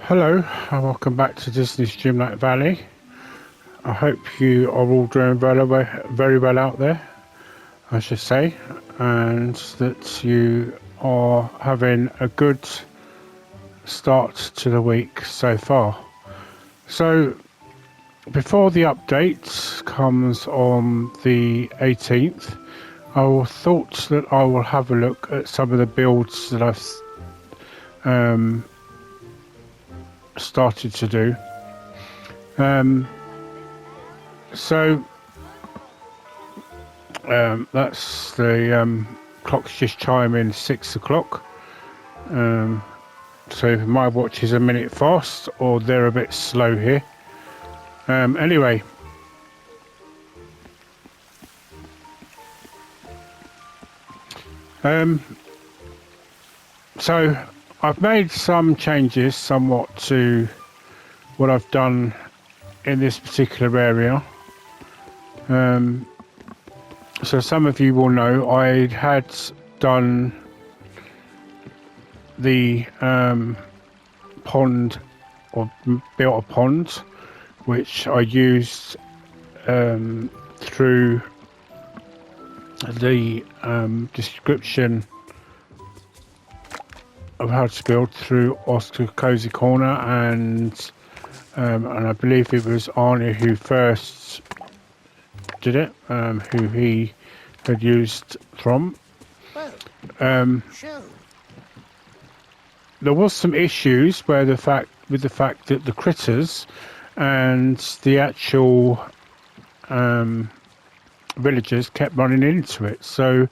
Hello and welcome back to Disney's Dreamlight Valley. I hope you are all doing very well out there, I should say, and that you are having a good start to the week so far. So, before the update comes on the 18th, I thought that I will have a look at some of the builds that I've started to do. That's the clock's just chiming 6 o'clock. So my watch is a minute fast, or they're a bit slow here. Anyway. So I've made some changes somewhat to what I've done in this particular area. So some of you will know I had done the pond, or built a pond, which I used through the description of how to build through Oscar Cozy Corner, and I believe it was Arnie who first did it, who he had used from. There was some issues where with the fact that the critters and the actual villagers kept running into it. So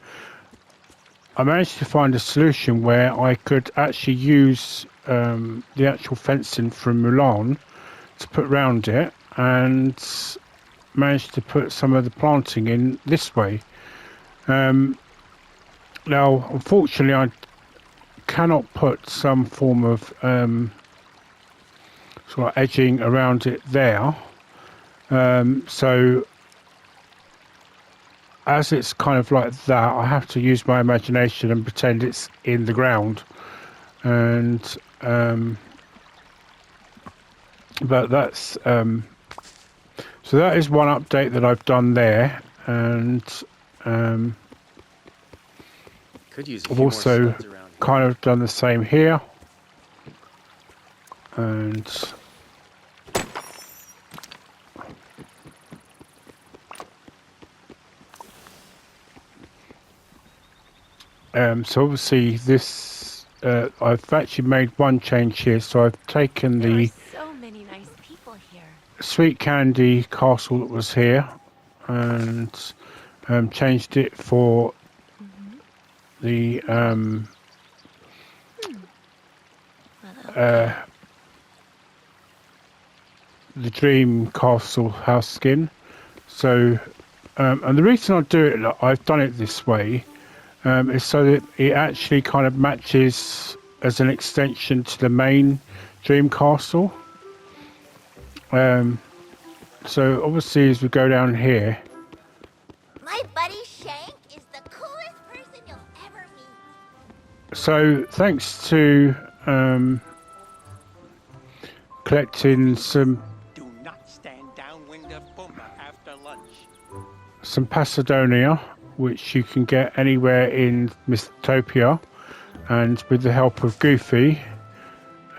I managed to find a solution where I could actually use the actual fencing from Mulan to put round it, and managed to put some of the planting in this way. Now, unfortunately, I cannot put some form of sort of edging around it there. So as it's kind of like that, I have to use my imagination and pretend it's in the ground. And but that's so that is one update that I've done there, and I've also kind of done the same here, and so obviously this I've actually made one change here. So I've taken the Sweet Candy Castle that was here and changed it for the Dream Castle house skin. So and the reason I do it, I've done it this way, is so that it actually kind of matches as an extension to the main Dream Castle. So obviously as we go down here, my buddy Shank is the coolest person you'll ever meet. So thanks to collecting some Do not stand downwind of Pumbaa after lunch. some Pasadonia, which you can get anywhere in Mystopia, and with the help of Goofy,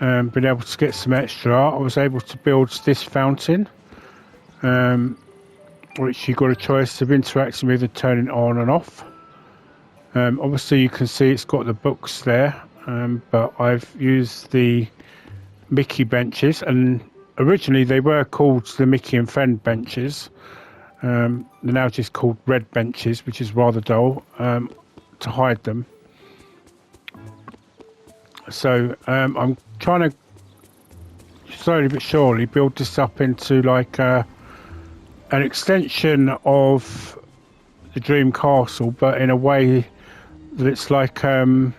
been able to get some extra, I was able to build this fountain, which you've got a choice of interacting with and turning on and off. Obviously you can see it's got the books there, but I've used the Mickey benches, and originally they were called the Mickey and Friend benches. They're now just called red benches, which is rather dull, to hide them. So I'm trying to slowly but surely build this up into like an extension of the Dream Castle, but in a way that it's like a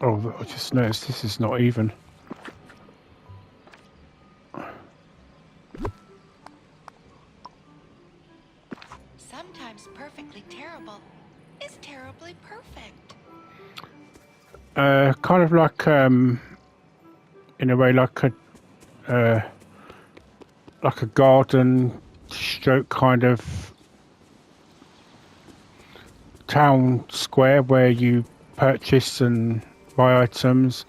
oh, I just noticed this is not even. kind of like in a way like a garden stroke kind of town square where you purchase and buy items.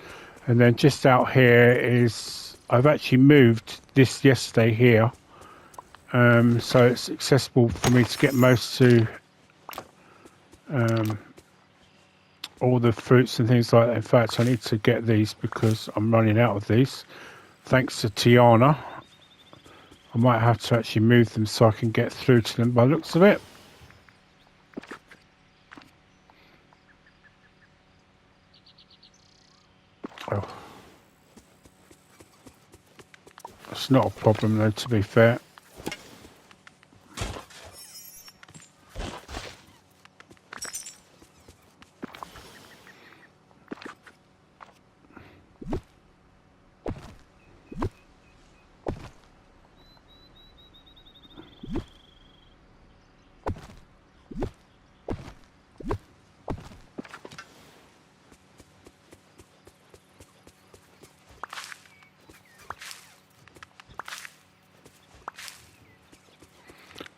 And then just out here is, I've actually moved this yesterday here, so it's accessible for me to get most to all the fruits and things like that. In fact, I need to get these because I'm running out of these. Thanks to Tiana, I might have to actually move them so I can get through to them by the looks of it. Oh. It's not a problem though, to be fair.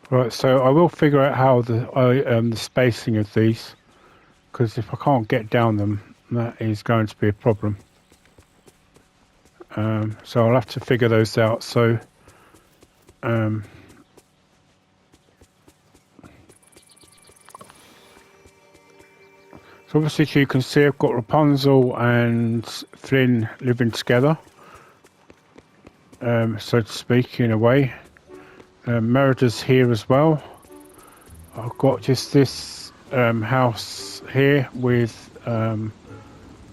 Right, so I will figure out how the spacing of these, because if I can't get down them, that is going to be a problem. So I'll have to figure those out. So, so obviously, as you can see, I've got Rapunzel and Flynn living together, so to speak, in a way. Merida's here as well. I've got just this house here with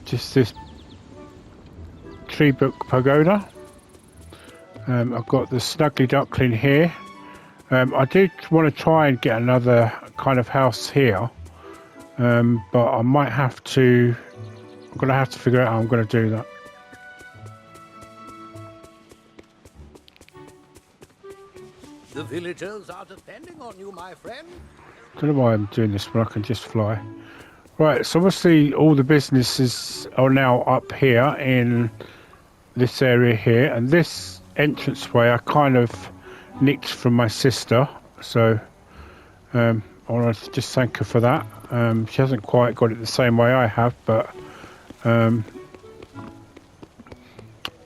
just this tree book pagoda. I've got the Snuggly Duckling here. I did want to try and get another kind of house here, but I might have to. I'm going to have to figure out how I'm going to do that. The villagers are depending on you, my friend. Don't know why I'm doing this when I can just fly. Right, so obviously all the businesses are now up here in this area here, and this entranceway I kind of nicked from my sister, so I want to just thank her for that. She hasn't quite got it the same way I have, but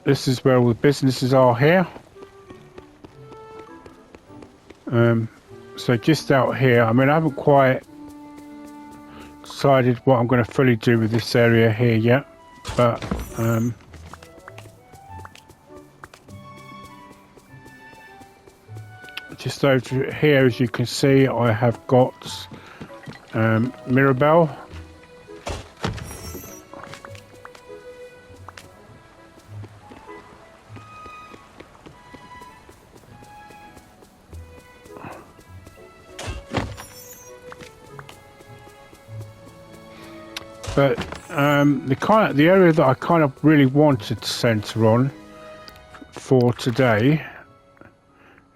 this is where all the businesses are here. So just out here, I mean, I haven't quite decided what I'm going to fully do with this area here yet, but just over here, as you can see, I have got Mirabelle. But the area that I kind of really wanted to centre on for today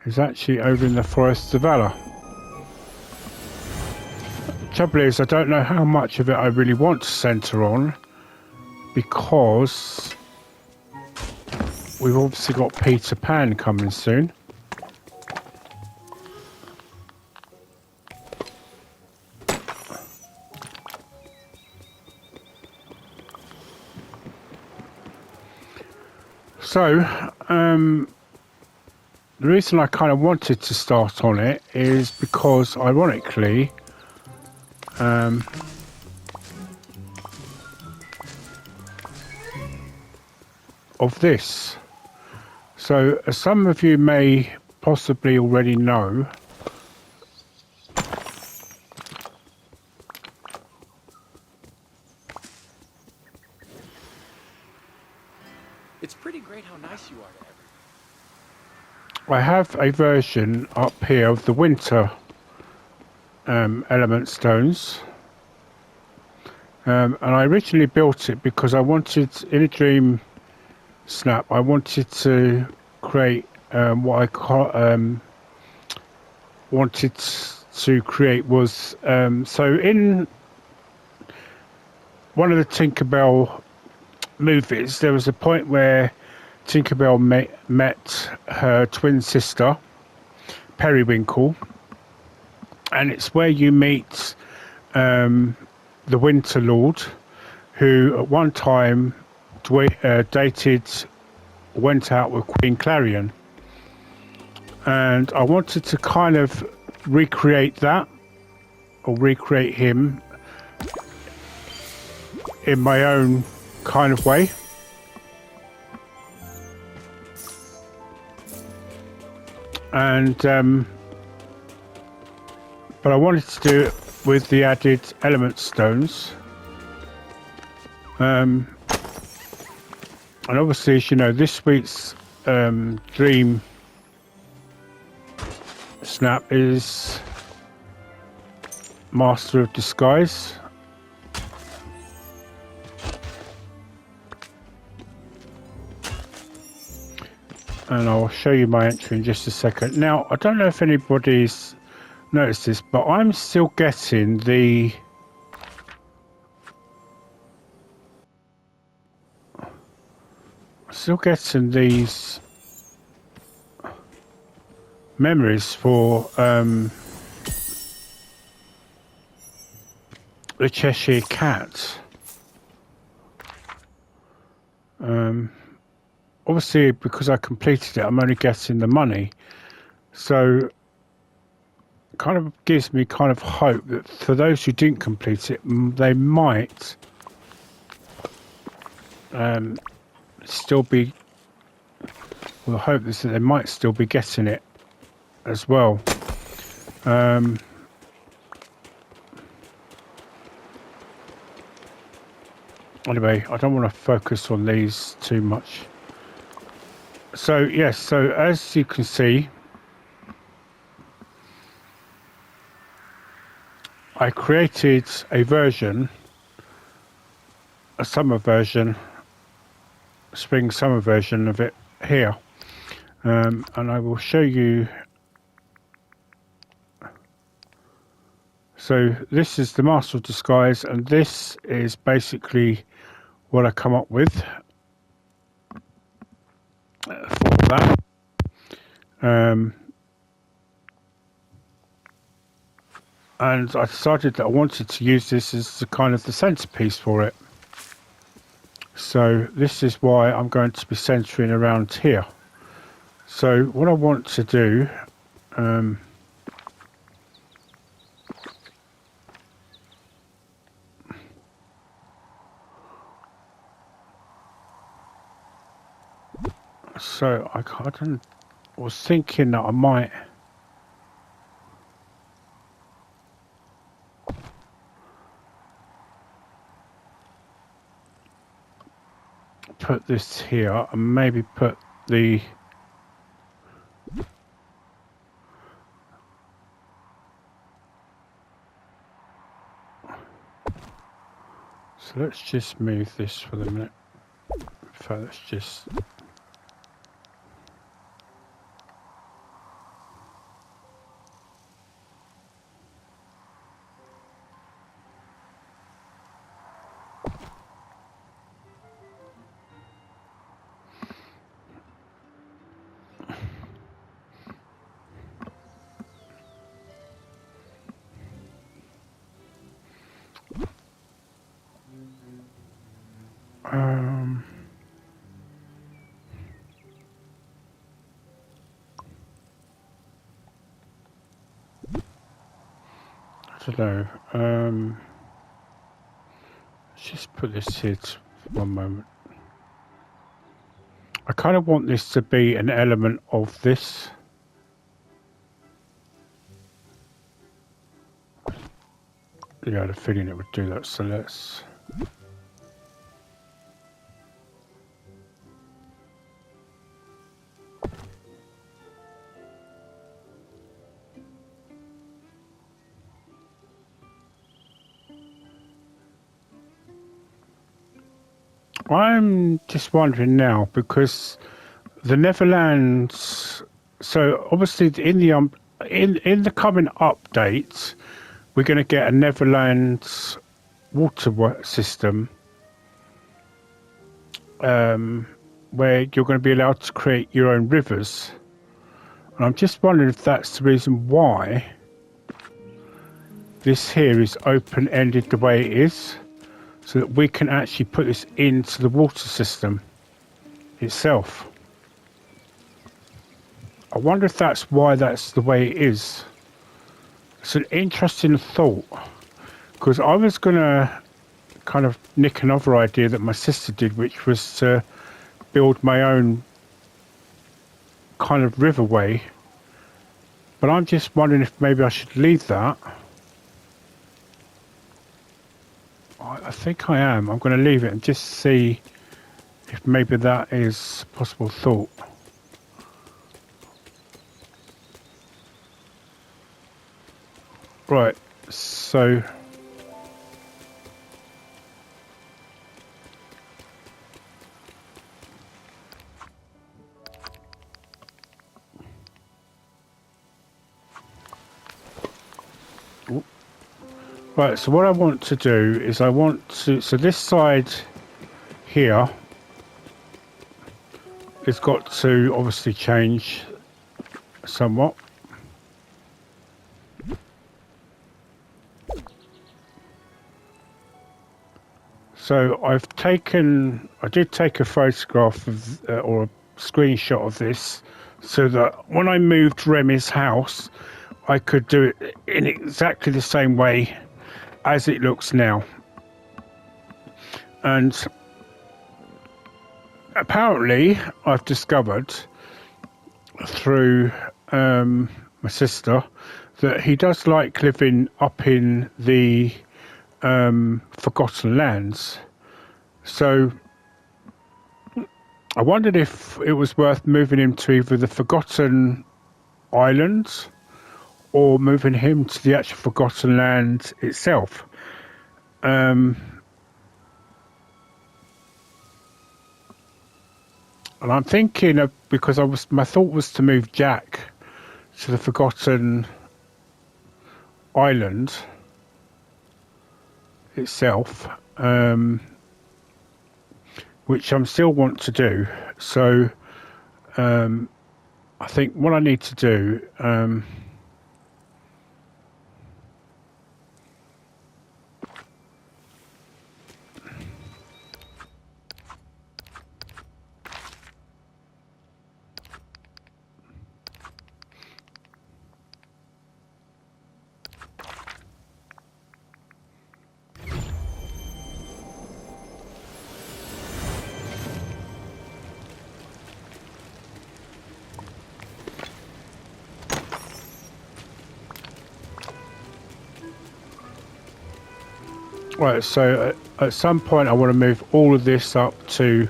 is actually over in the Forest of Velar. Trouble is, I don't know how much of it I really want to centre on, because we've obviously got Peter Pan coming soon. So, the reason I kind of wanted to start on it is because, ironically, of this. So, as some of you may possibly already know, It's pretty great how nice you are to everyone. I have a version up here of the winter element stones, and I originally built it because I wanted, in a dream snap, I wanted to create what I wanted to create was so in one of the Tinkerbell movies, there was a point where Tinkerbell met her twin sister, Periwinkle, and it's where you meet the Winter Lord, who at one time went out with Queen Clarion. And I wanted to kind of recreate that, or recreate him in my own kind of way. And but I wanted to do it with the added element stones. And obviously, as you know, this week's dream snap is Master of Disguise. And I'll show you my entry in just a second. Now, I don't know if anybody's noticed this, but I'm still getting the these memories for the Cheshire Cat. Obviously, because I completed it, I'm only getting the money, so kind of gives me kind of hope that for those who didn't complete it, they might still be. Well, the hope is that they might still be getting it as well. Anyway, I don't want to focus on these too much. So yes, so as you can see, I created a version, a summer version, spring summer version of it here, and I will show you. So this is the Master of Disguise, and this is basically what I come up with for that. And I decided that I wanted to use this as the kind of the centerpiece for it. So this is why I'm going to be centering around here. So what I want to do, so I was thinking that I might put this here and maybe put the so let's just move this for the minute. In fact, let's just I don't know. Let's just put this here for one moment. I kind of want this to be an element of this. Yeah, I had a feeling it would do that, so let's... I'm just wondering now, because the Neverlands, so obviously in the in the coming updates, we're going to get a Neverlands water system, where you're going to be allowed to create your own rivers. And I'm just wondering if that's the reason why this here is open-ended the way it is, so that we can actually put this into the water system itself. I wonder if that's why that's the way it is. It's an interesting thought, because I was going to kind of nick another idea that my sister did, which was to build my own kind of riverway. But I'm just wondering if maybe I should leave that. I think I am. I'm going to leave it and just see if maybe that is a possible thought. Right, so right, so what I want to do is so this side here has got to obviously change somewhat. So I did take a photograph of, or a screenshot of this, so that when I moved Remy's house, I could do it in exactly the same way as it looks now. And apparently I've discovered through my sister that he does like living up in the Forgotten Lands. So I wondered if it was worth moving him to either the Forgotten Islands or moving him to the actual Forgotten Land itself. And I'm thinking of, because my thought was to move Jack to the Forgotten Island itself, which I'm still want to do. So I think what I need to do, right, so at some point I want to move all of this up to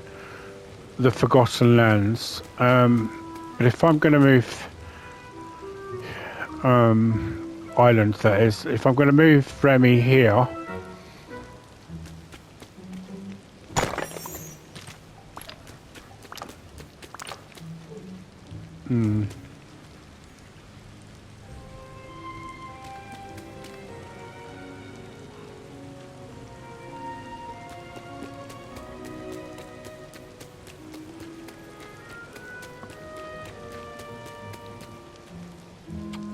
the Forgotten Lands. But if I'm going to move island, that is, if I'm going to move Remy here,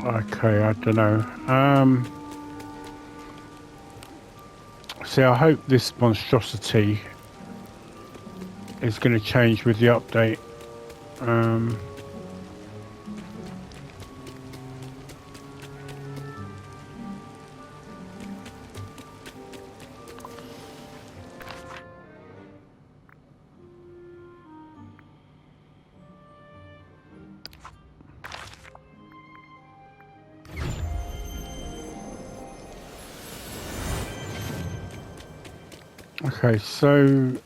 okay, I don't know. See, I hope this monstrosity is going to change with the update. Okay, so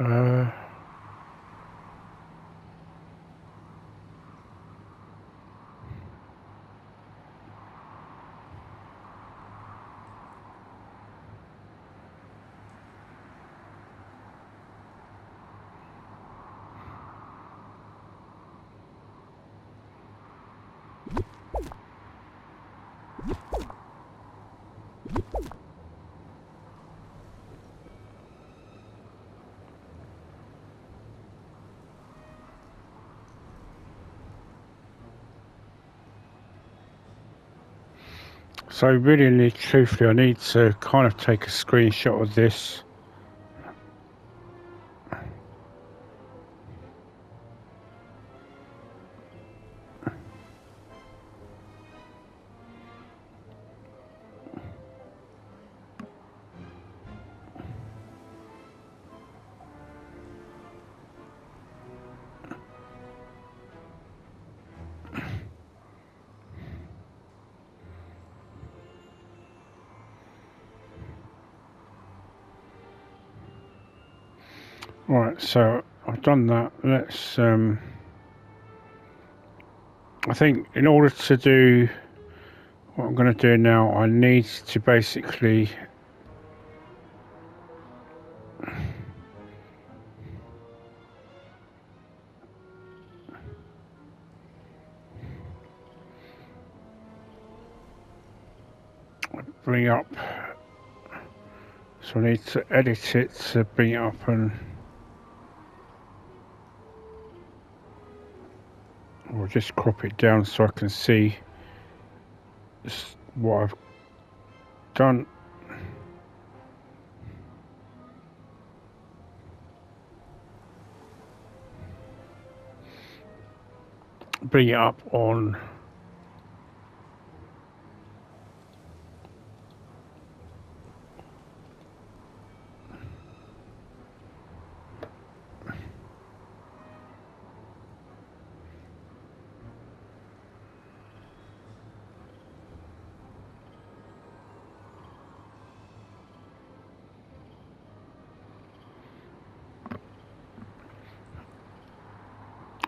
Uh, so really, truthfully, I need to kind of take a screenshot of this. Right, so I've done that. Let's I think in order to do what I'm going to do now, I need to basically bring up, so I need to edit it to bring it up and or just crop it down so I can see what I've done. Bring it up on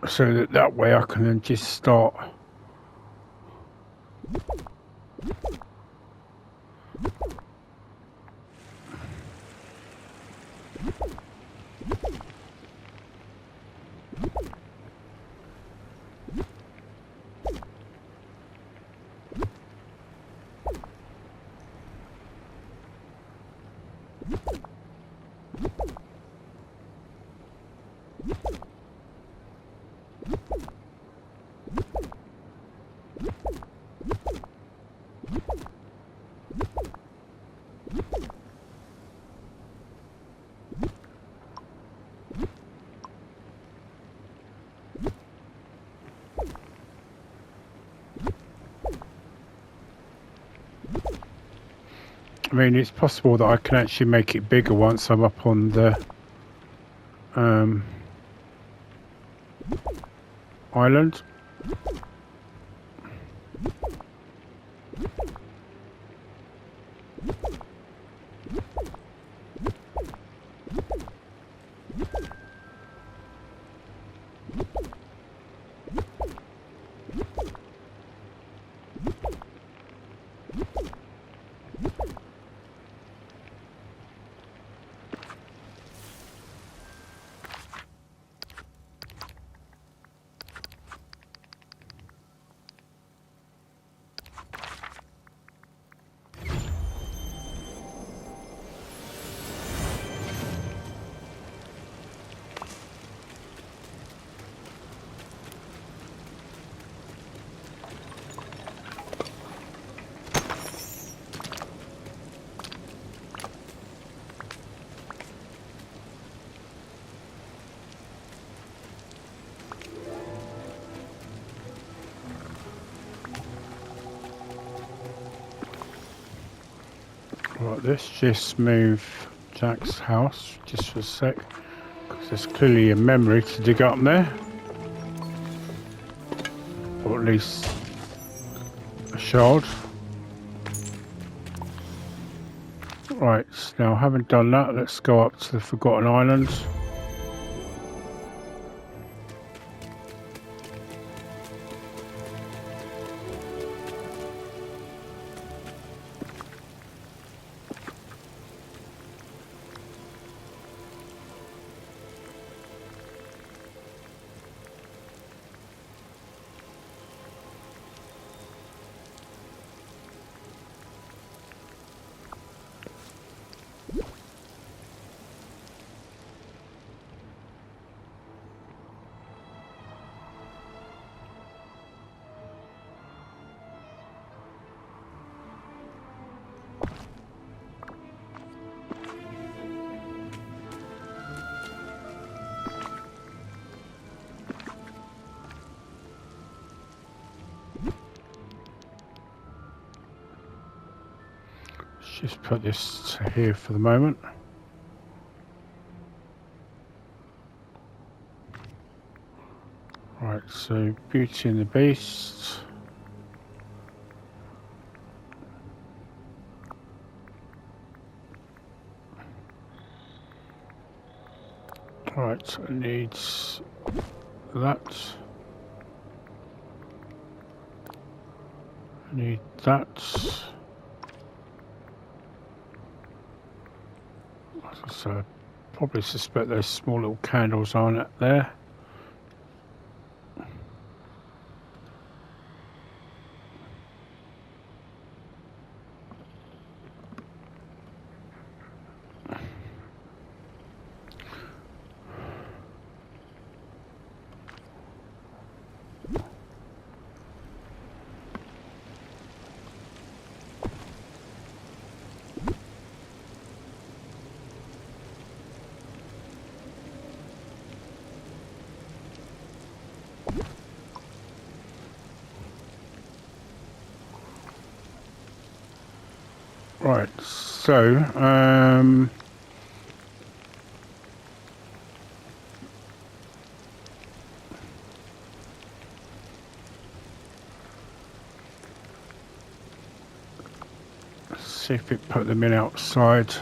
so that way I can then just start I mean, it's possible that I can actually make it bigger once I'm up on the island. Right, let's just move Jack's house just for a sec, because there's clearly a memory to dig up there, or at least a shard. Right, now having done that, let's go up to the Forgotten Islands. just put this here for the moment. Right, so Beauty and the Beast. Right, it needs that. I need that. So I probably suspect those small little candles aren't it there. Right, so let's see if it put them in outside.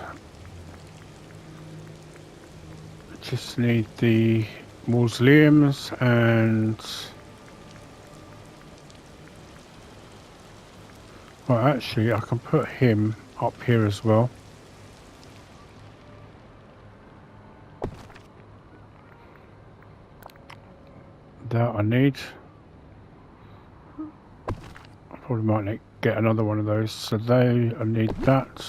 Just need the mausoleums and well, actually I can put him up here as well. That I need. I probably might get another one of those. So I need that.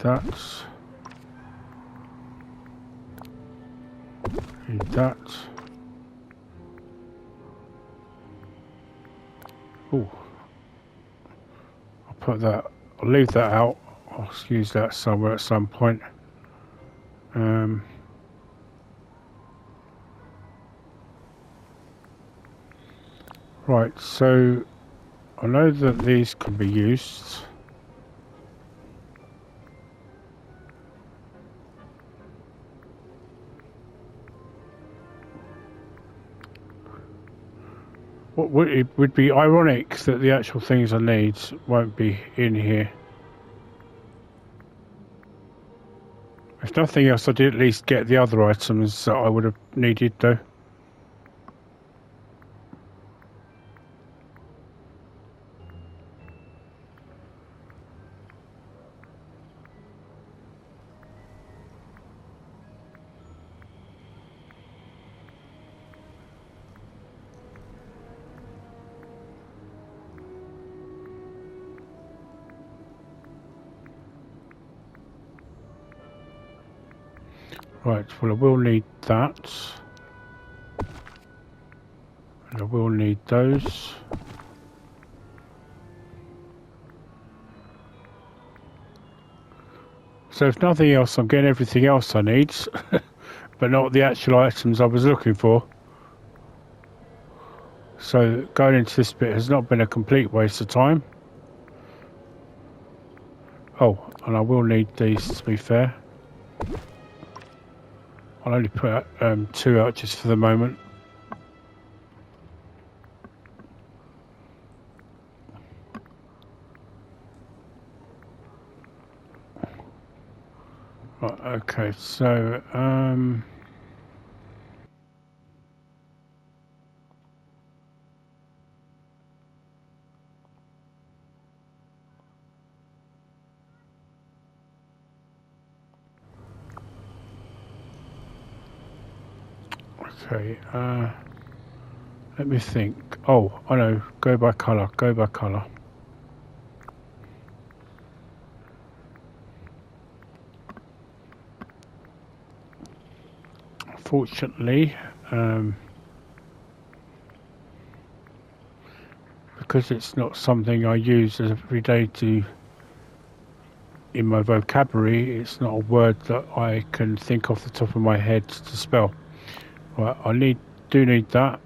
That. Need that. Oh, I'll put that. I'll leave that out. I'll use that somewhere at some point. Right, so I know that these can be used. It would be ironic that the actual things I need won't be in here. If nothing else, I did at least get the other items that I would have needed though. Right, well I will need that. And I will need those. So if nothing else, I'm getting everything else I need, but not the actual items I was looking for. So going into this bit has not been a complete waste of time. Oh, and I will need these to be fair. I'll only put 2 out just for the moment. Right, okay, so okay, let me think. Oh, I know, go by colour, go by colour. Fortunately, because it's not something I use every day in my vocabulary, it's not a word that I can think off the top of my head to spell. Right, I need do need that.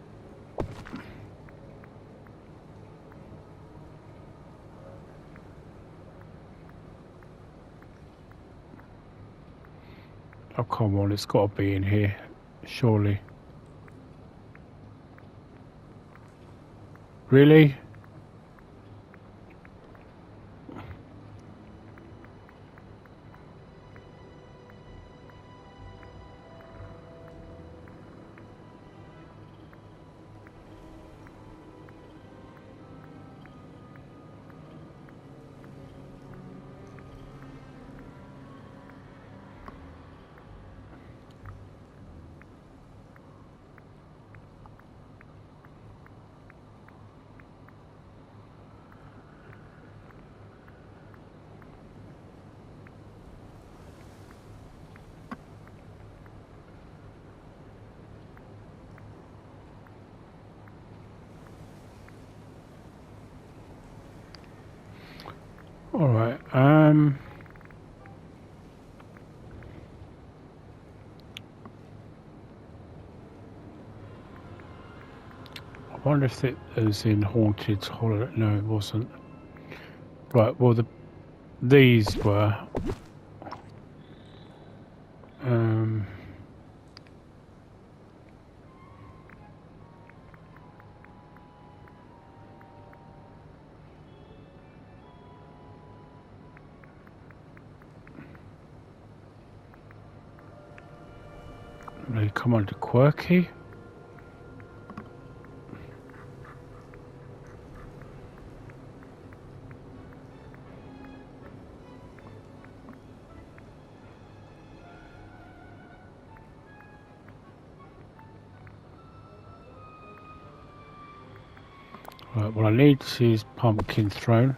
Oh, come on, it's got to be in here, surely. Really? All right. I wonder if it was in Haunted Holiday. No, it wasn't. Right. Well, these were. They come under quirky. Right, what I need is Pumpkin Throne.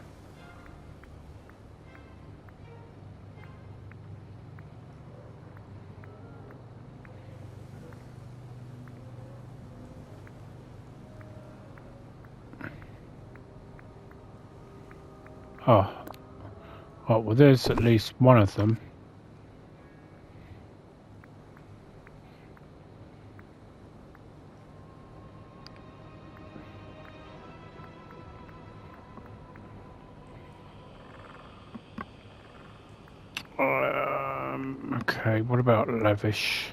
Oh, oh, well, there's at least one of them. Okay, what about Lavish?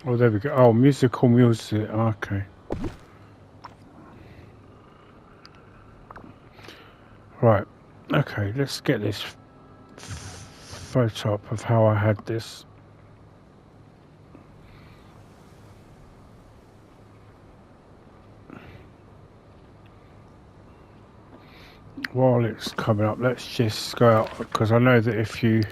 Oh, there we go. Oh, musical music. Okay. Right. Okay, let's get this photo up of how I had this. While it's coming up, let's just go out, because I know that if you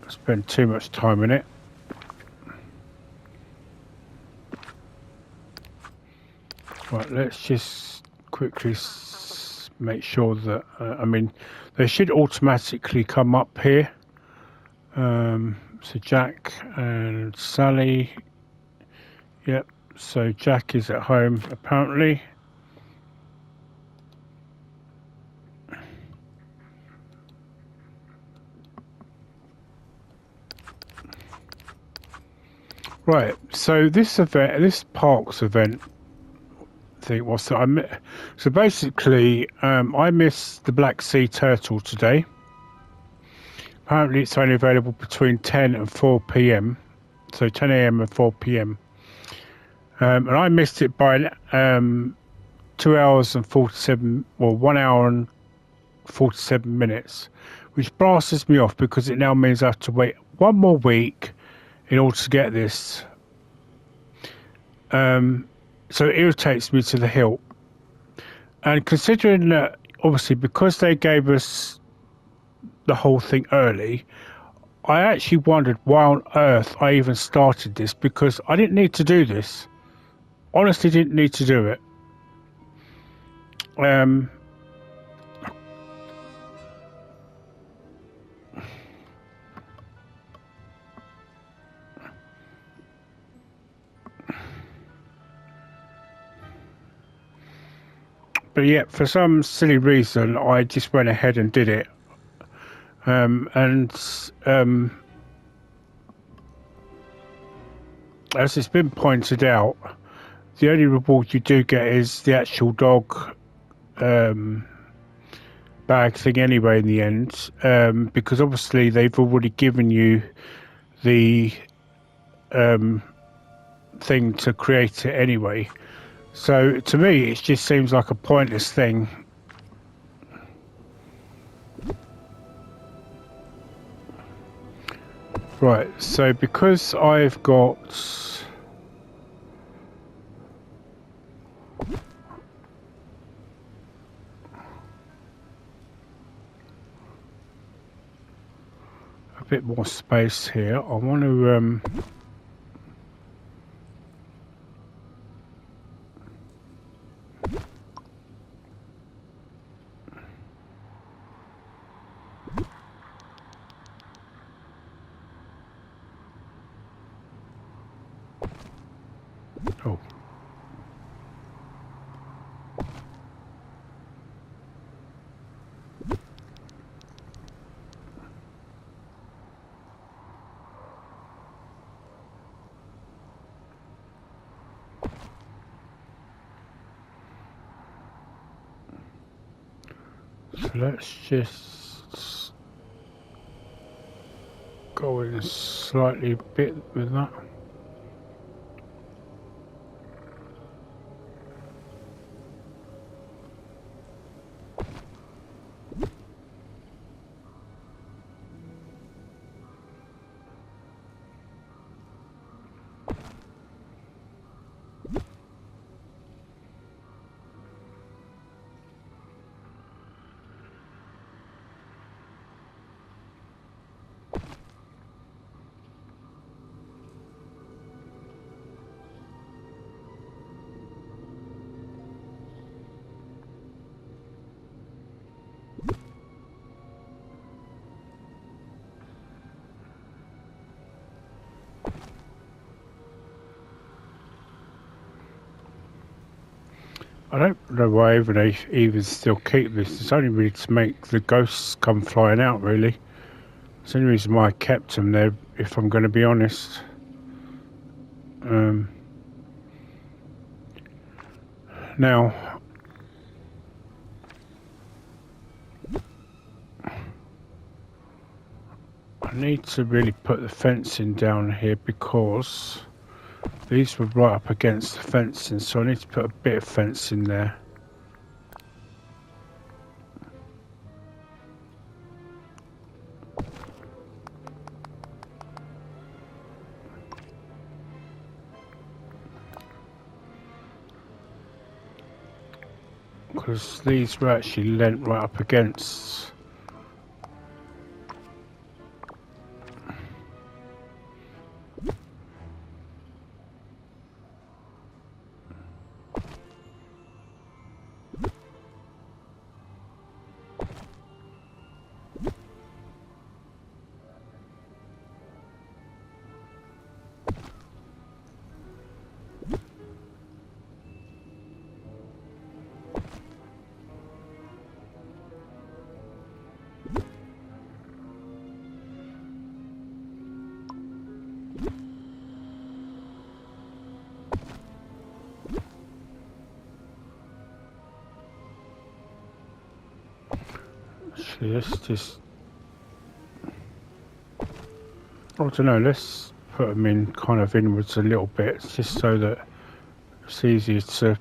spend too much time in it, right, let's just quickly make sure that I mean, they should automatically come up here. So Jack and Sally, yep, so Jack is at home apparently. Right, so this event, this parks event thing was that so basically I missed the Black Sea Turtle today. Apparently it's only available between 10 and 4 p.m. So 10 a.m. and 4 p.m. And I missed it by 2 hours and 47, or 1 hour and 47 minutes, which blasts me off because it now means I have to wait one more week in order to get this. So it irritates me to the hilt. And considering that, obviously, because they gave us the whole thing early, I actually wondered why on earth I even started this, because I didn't need to do this. Honestly, didn't need to do it. But yeah, for some silly reason, I just went ahead and did it. And as it's been pointed out, the only reward you do get is the actual dog bag thing anyway in the end, because obviously they've already given you the thing to create it anyway. So to me, it just seems like a pointless thing. Right, so because I've got a bit more space here, I want to oh. So let's just go in slightly a bit with that. I don't know why they even still keep this. It's only really to make the ghosts come flying out, really. It's the only reason why I kept them there, if I'm going to be honest. Now, I need to really put the fencing down here because these were right up against the fencing, so I need to put a bit of fencing there. Because these were actually leant right up against. Actually, let's just, I don't know, let's put them in kind of inwards a little bit, just so that it's easier to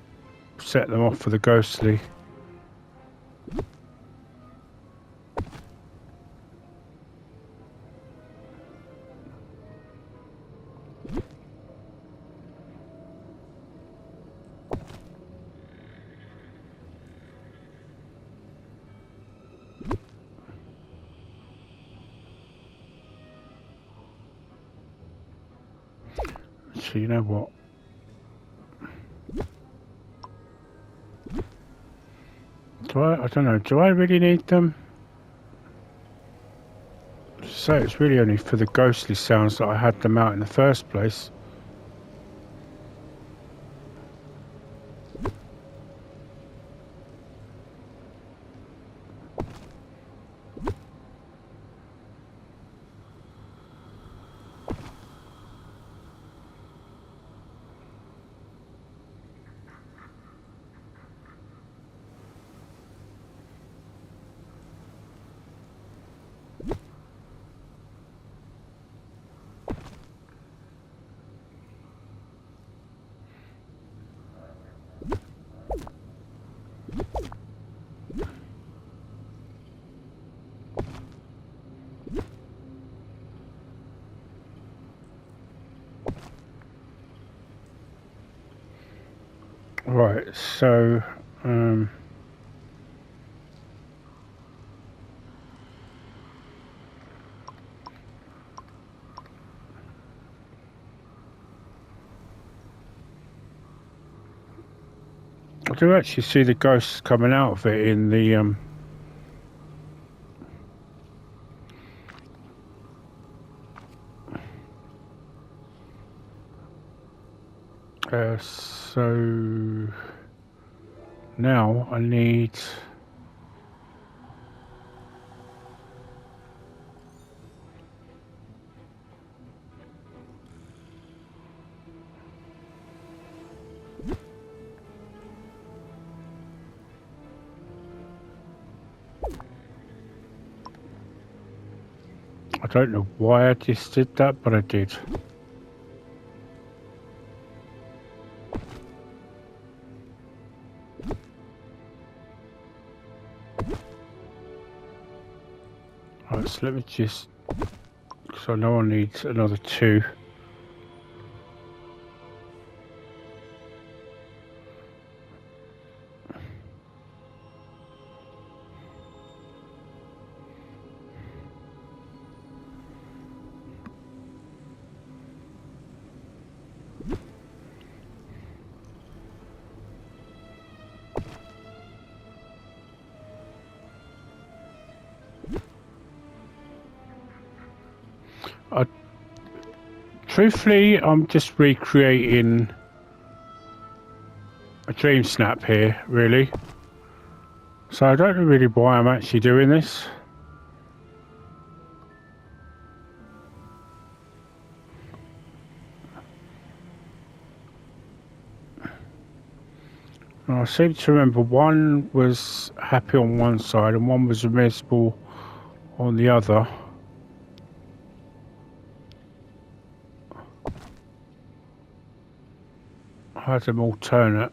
set them off for the ghostly. So you know what? I don't know, do I really need them? So it's really only for the ghostly sounds that I had them out in the first place. Right, so I do actually see the ghosts coming out of it in the so now I need I don't know why I just did that, but I did. Right, so let me just, so I know I need another 2. Truthfully, I'm just recreating a dream snap here, really. So I don't know really why I'm actually doing this. I seem to remember one was happy on one side and one was miserable on the other. I had them alternate.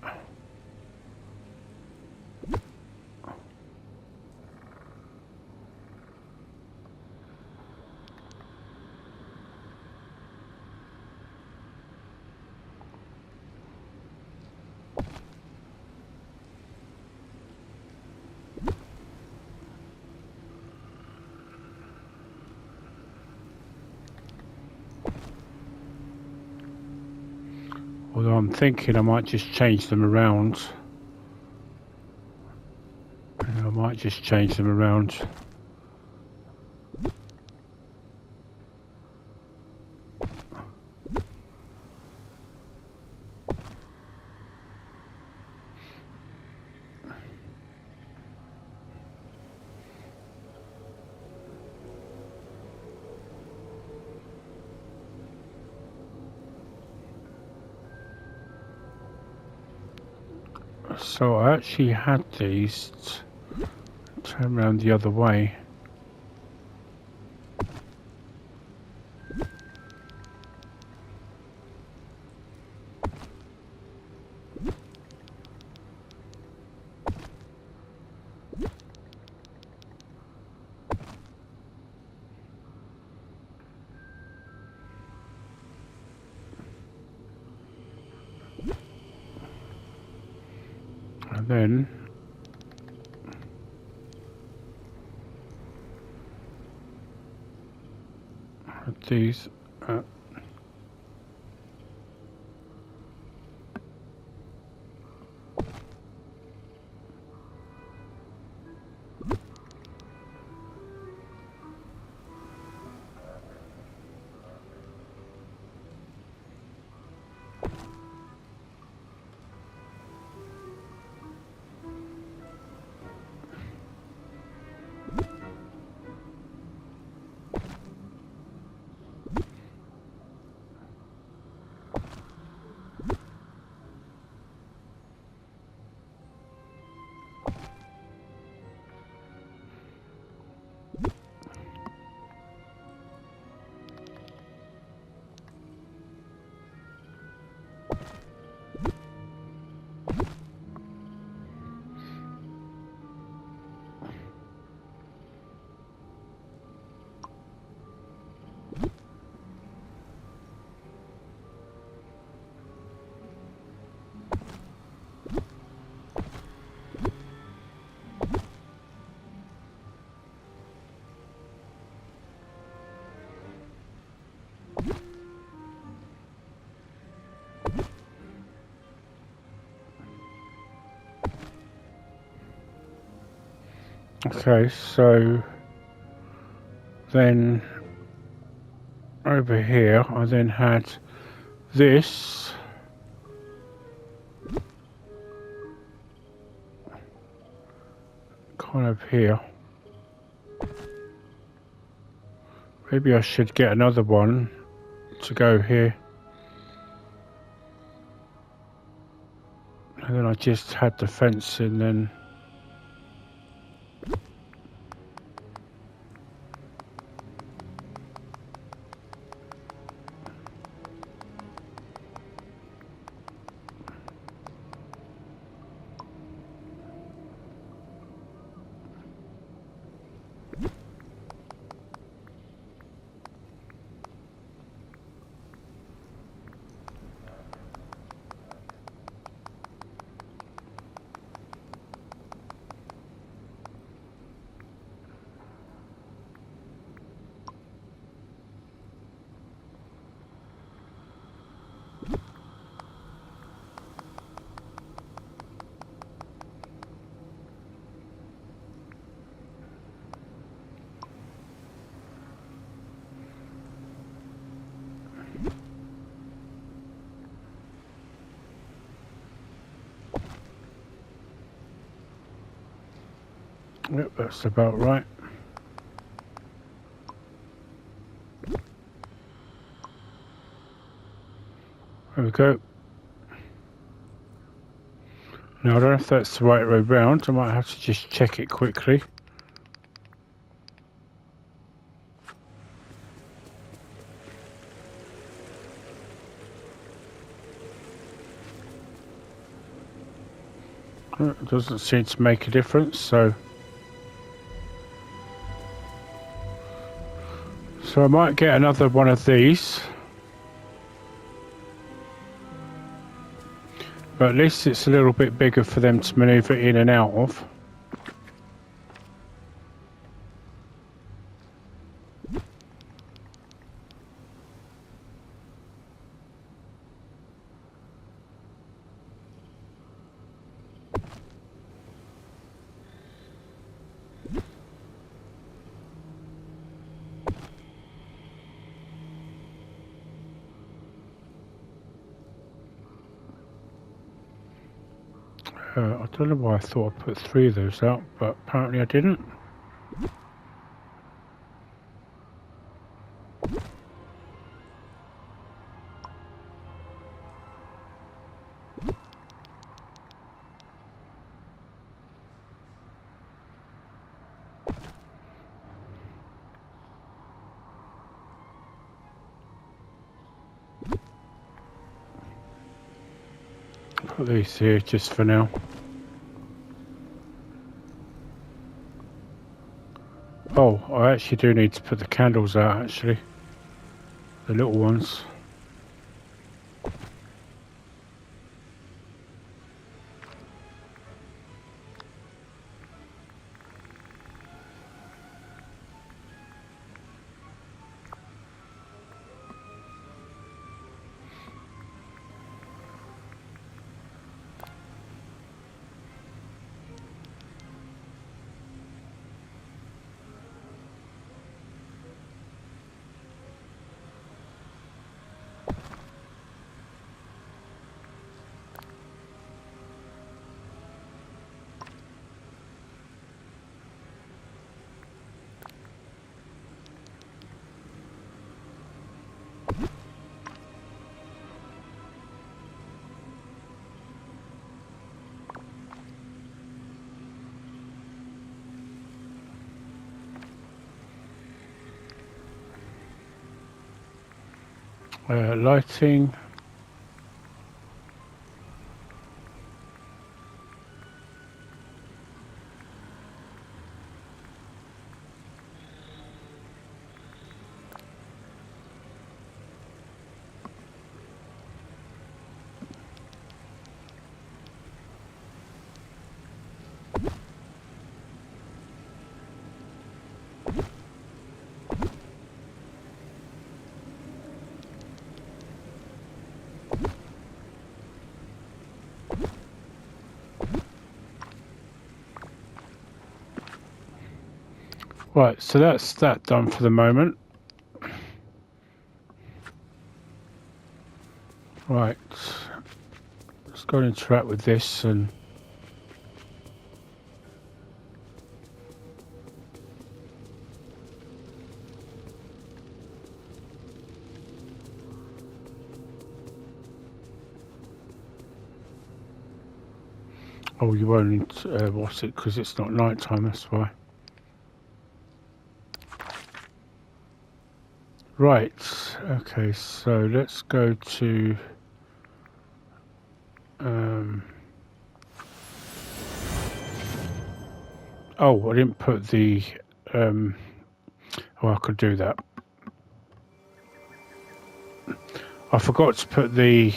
Although I'm thinking I might just change them around. I might just change them around. So I actually had these turn around the other way. And then had these Okay, so then over here I then had this kind of here. Maybe I should get another one to go here. And then I just had the fence in then. Yep, that's about right. There we go. Now I don't know if that's the right way round. I might have to just check it quickly. It doesn't seem to make a difference, so I might get another one of these, but at least it's a little bit bigger for them to maneuver in and out of. I don't know why I thought I put 3 of those out, but apparently I didn't. Put these here just for now. Oh, I actually do need to put the candles out, actually. The little ones. Lighting. Right, so that's that done for the moment. Right, let's go and interact with this and oh, you won't watch it because it's not night time, that's why. Right, okay, so let's go to oh, I didn't put the oh, I could do that. I forgot to put the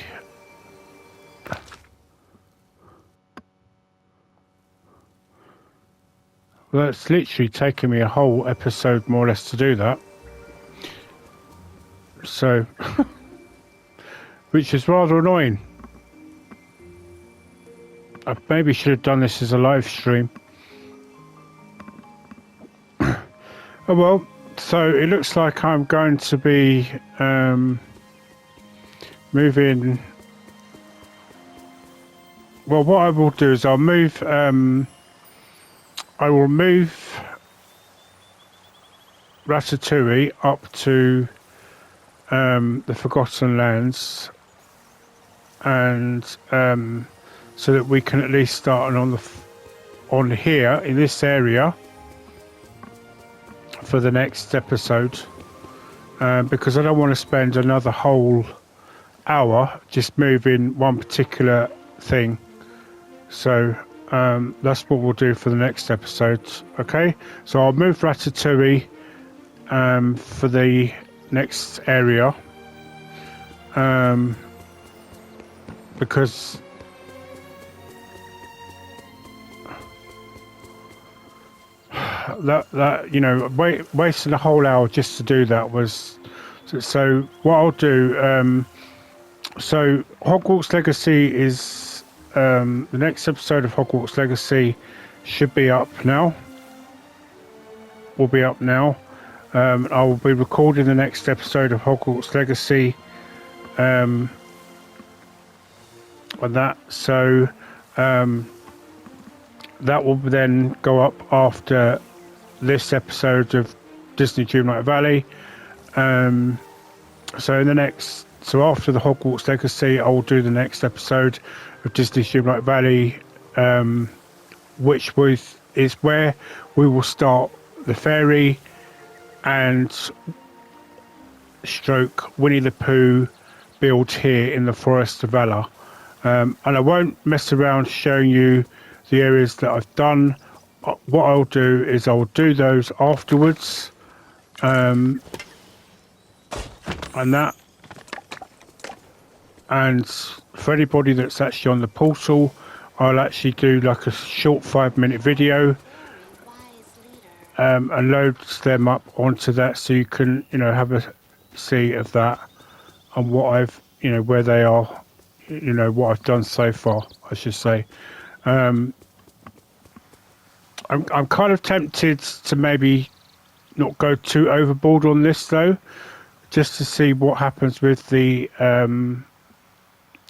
well, it's literally taken me a whole episode more or less to do that. So which is rather annoying. I maybe should have done this as a live stream. Oh well, so it looks like I'm going to be moving. Well, what I will do is I'll move. I will move Ratatouille up to the Forgotten Lands, and so that we can at least start on here in this area for the next episode, because I don't want to spend another whole hour just moving one particular thing. So that's what we'll do for the next episode. Okay, so I'll move Ratatouille for the next area, because that you know, wasting a whole hour just to do that was so what I'll do. So Hogwarts Legacy is the next episode of Hogwarts Legacy should be up now. Will be up now. I will be recording the next episode of Hogwarts Legacy on that, so that will then go up after this episode of Disney Dreamlight Valley. So after the Hogwarts Legacy, I will do the next episode of Disney Dreamlight Valley, which is where we will start the fairy and stroke Winnie the Pooh build here in the Forest of Velar. And I won't mess around showing you the areas that I've done. What I'll do is I'll do those afterwards, and for anybody that's actually on the portal, I'll actually do like a short 5-minute video and load them up onto that, so you can, you know, have a see of that and what I've, you know, where they are, you know, what I've done so far, I should say. I'm kind of tempted to maybe not go too overboard on this though, just to see what happens with the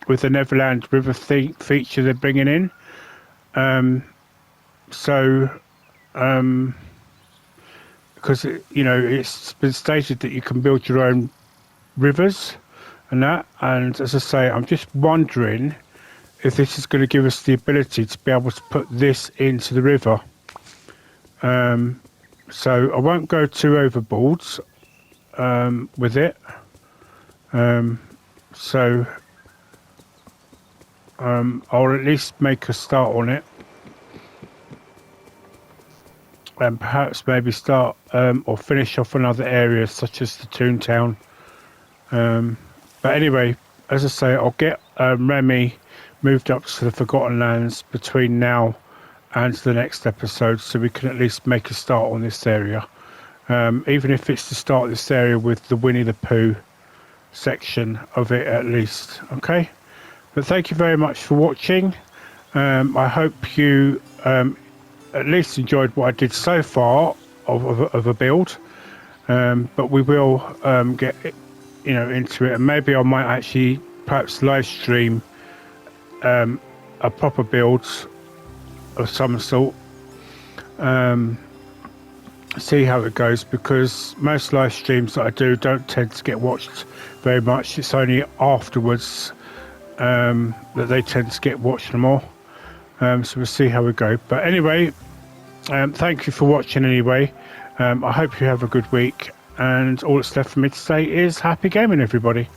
Neverland River feature they're bringing in. Because you know, it's been stated that you can build your own rivers and that, and as I say, I'm just wondering if this is going to give us the ability to be able to put this into the river. So I won't go too overboard with it. I'll at least make a start on it, and perhaps maybe start or finish off another area such as the Toontown. But anyway, as I say, I'll get Remy moved up to the Forgotten Lands between now and the next episode, so we can at least make a start on this area, even if it's to start this area with the Winnie the Pooh section of it at least. Okay, but thank you very much for watching. I hope you at least enjoyed what I did so far of a build, but we will get into it, and maybe I might actually perhaps live stream a proper build of some sort. See how it goes, because most live streams that I do don't tend to get watched very much. It's only afterwards that they tend to get watched more. So we'll see how we go. But anyway, thank you for watching anyway. I hope you have a good week, and all that's left for me to say is happy gaming, everybody.